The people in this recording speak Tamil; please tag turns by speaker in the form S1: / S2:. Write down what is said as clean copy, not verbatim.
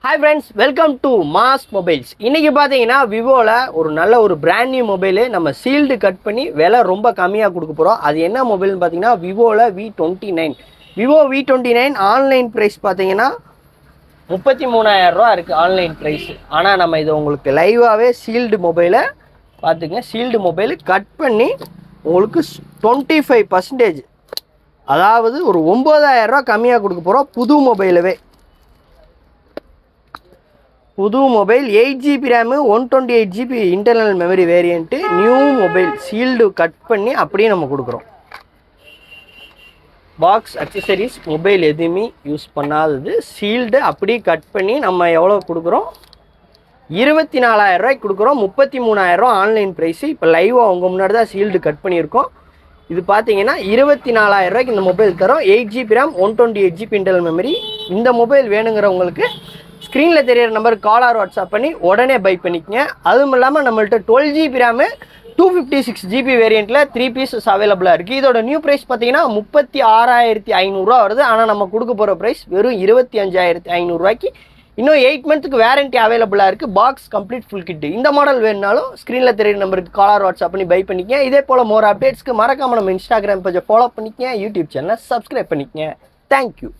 S1: Hi friends, welcome to mass mobiles. இன்றைக்கி பார்த்தீங்கன்னா விவோவில் ஒரு நல்ல ஒரு பிராண்ட் நியூ மொபைலு நம்ம சீல்டு கட் பண்ணி விலை ரொம்ப கம்மியாக கொடுக்க போகிறோம். அது என்ன மொபைல்னு பார்த்தீங்கன்னா விவோவில் V29. Vivo V29 online price பார்த்தீங்கன்னா 33,000 ரூபா இருக்குது ஆன்லைன் ப்ரைஸு. ஆனால் நம்ம இதை உங்களுக்கு லைவாகவே சீல்டு மொபைலை பார்த்துங்க. சீல்டு மொபைலு கட் பண்ணி உங்களுக்கு 25%, அதாவது ஒரு 9,000 ரூபா கம்மியாக கொடுக்க போகிறோம். புது mobile 8GB RAM 128GB internal memory variant, new mobile sealed cut பண்ணி அப்படியே நம்ம கொடுக்குறோம். பாக்ஸ் அக்சசரிஸ் மொபைல் எதுவுமே யூஸ் பண்ணாதது, சீல்டு அப்படியே கட் பண்ணி நம்ம எவ்வளோ கொடுக்குறோம்? 24,000 ரூபாய்க்கு கொடுக்குறோம். 33,000 ரூபா ஆன்லைன் ப்ரைஸு. இப்போ லைவாக உங்கள் முன்னாடி தான் சீல்டு கட் பண்ணியிருக்கோம். இது பார்த்தீங்கன்னா 24,000 ரூபாய்க்கு இந்த மொபைல் தரோம். 8GB RAM 128GB internal memory. இந்த மொபைல் வேணுங்கிறவங்களுக்கு ஸ்க்ரீனில் தெரியிற நம்பருக்கு கால் ஆர் வாட்ஸ்அப் பண்ணி உடனே பை பண்ணிக்கங்க. அதுவும் இல்லாமல் நம்மள்ட்ட 12GB ரேமு 256GB வேரியண்ட்டில் 3 பீசஸ் அவைலபிளாக இருக்குது. இதோட நியூ ப்ரைஸ் பார்த்தீங்கன்னா 36,500 வருது. ஆனால் நம்ம கொடுக்க போகிற ப்ரைஸ் வெறும் 25,500 ரூபாய்க்கு. இன்னும் 8 மந்த்துக்கு வேரண்டி அவைலபிளாக இருக்குது. Box complete full kit. இந்த மாடல் வேணுனாலும் ஸ்க்ரீனில் தெரியிற நம்பருக்கு கால் ஆர் வாட்ஸ்அப் பண்ணி பை பண்ணிக்கங்க. இதே போல் மோர் அப்டேட்ஸ்க்கு மறக்காமல் நம்ம இன்ஸ்டாகிராம் பேஜை ஃபாலோ பண்ணிக்கங்க, யூடியூப் சேனலை சப்ஸ்கிரைப் பண்ணிக்கங்க. தேங்க்யூ.